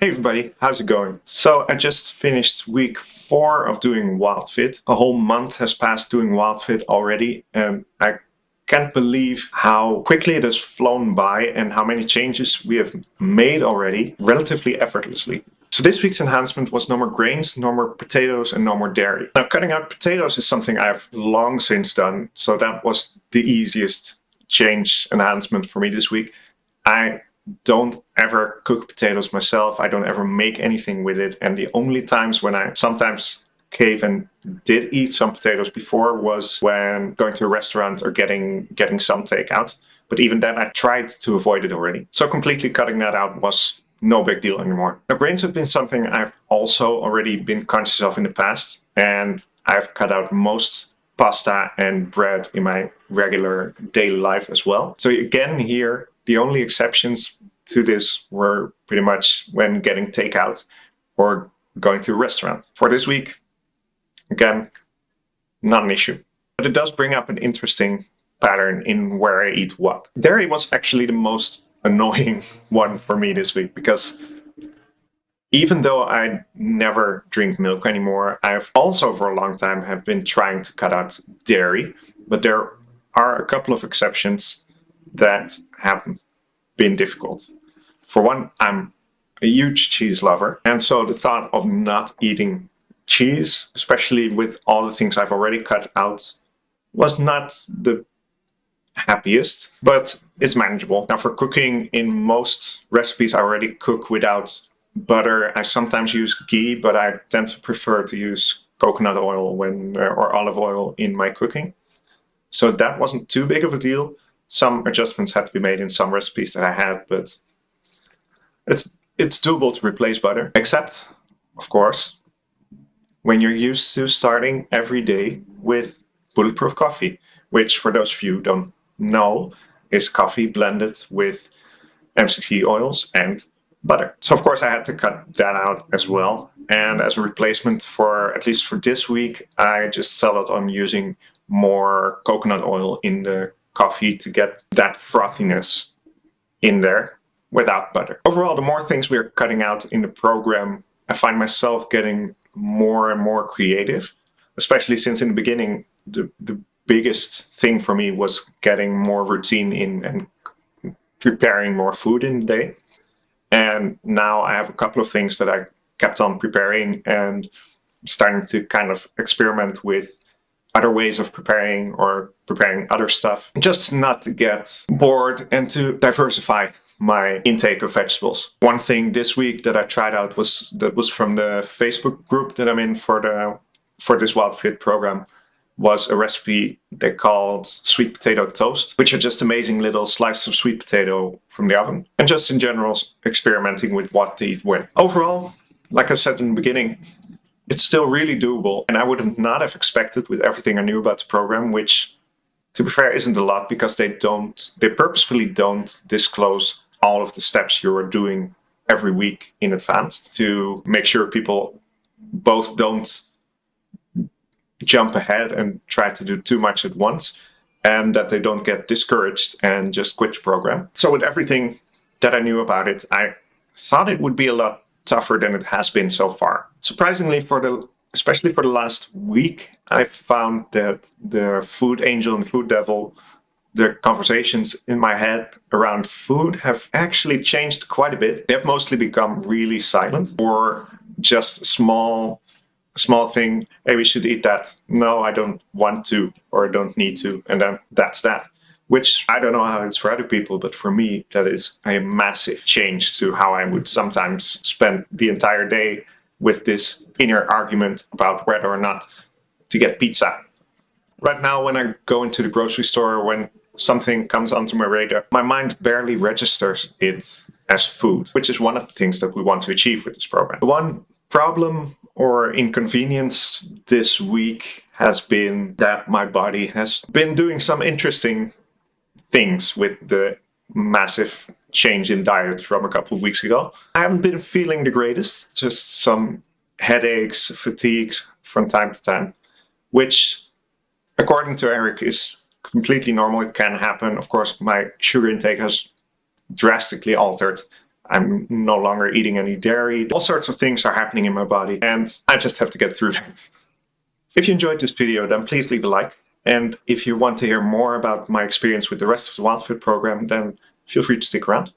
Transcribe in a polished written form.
Hey everybody, how's it going? So I just finished week 4 of doing WildFit. A whole month has passed doing WildFit already, and I can't believe how quickly it has flown by and how many changes we have made already relatively effortlessly. So this week's enhancement was no more grains, no more potatoes, and no more dairy. Now cutting out potatoes is something I've long since done, so that was the easiest change enhancement for me this week. I don't ever cook potatoes myself. I don't ever make anything with it. And the only times when I sometimes cave and did eat some potatoes before was when going to a restaurant or getting some takeout. But even then I tried to avoid it already. So completely cutting that out was no big deal anymore. Now grains have been something I've also already been conscious of in the past, and I've cut out most pasta and bread in my regular daily life as well. So again here, the only exceptions to this were pretty much when getting takeout or going to a restaurant. For this week, again, not an issue. But it does bring up an interesting pattern in where I eat what. Dairy was actually the most annoying one for me this week, because even though I never drink milk anymore, I've also for a long time have been trying to cut out dairy, but there are a couple of exceptions that have been difficult. For one, I'm a huge cheese lover, and so the thought of not eating cheese, especially with all the things I've already cut out, was not the happiest, but it's manageable. Now for cooking, in most recipes I already cook without butter. I sometimes use ghee, but I tend to prefer to use coconut oil or olive oil in my cooking. So that wasn't too big of a deal. Some adjustments had to be made in some recipes that I had, but it's doable to replace butter. Except, of course, when you're used to starting every day with bulletproof coffee, which for those of you who don't know is coffee blended with MCT oils and butter. So of course I had to cut that out as well. And as a replacement for, at least for this week, I just settled on using more coconut oil in the coffee to get that frothiness in there without butter. Overall, the more things we're cutting out in the program, I find myself getting more and more creative, especially since in the beginning, the biggest thing for me was getting more routine in and preparing more food in the day. And now I have a couple of things that I kept on preparing and starting to kind of experiment with other ways of preparing or preparing other stuff, just not to get bored and to diversify my intake of vegetables. One thing this week that I tried out was from the Facebook group that I'm in for this WildFit program, was a recipe they called sweet potato toast, which are just amazing little slices of sweet potato from the oven, and just in general experimenting with what to eat when. Overall, like I said in the beginning, it's still really doable, and I would not have expected with everything I knew about the program, which, to be fair, isn't a lot, because they purposefully don't disclose all of the steps you're doing every week in advance to make sure people both don't jump ahead and try to do too much at once, and that they don't get discouraged and just quit the program. So with everything that I knew about it, I thought it would be a lot tougher than it has been so far. Surprisingly, especially for the last week, I found that the food angel and food devil, the conversations in my head around food have actually changed quite a bit. They've mostly become really silent, or just a small thing. Hey, we should eat that. No, I don't want to, or I don't need to. And then that's that. Which I don't know how it's for other people, but for me, that is a massive change to how I would sometimes spend the entire day with this inner argument about whether or not to get pizza. Right now, when I go into the grocery store, when something comes onto my radar, my mind barely registers it as food, which is one of the things that we want to achieve with this program. The one problem or inconvenience this week has been that my body has been doing some interesting things with the massive change in diet from a couple of weeks ago. I haven't been feeling the greatest, just some headaches, fatigues from time to time, which, according to Eric, is completely normal. It can happen. Of course, my sugar intake has drastically altered. I'm no longer eating any dairy. All sorts of things are happening in my body, and I just have to get through that. If you enjoyed this video, then please leave a like. And if you want to hear more about my experience with the rest of the WildFit program, then feel free to stick around.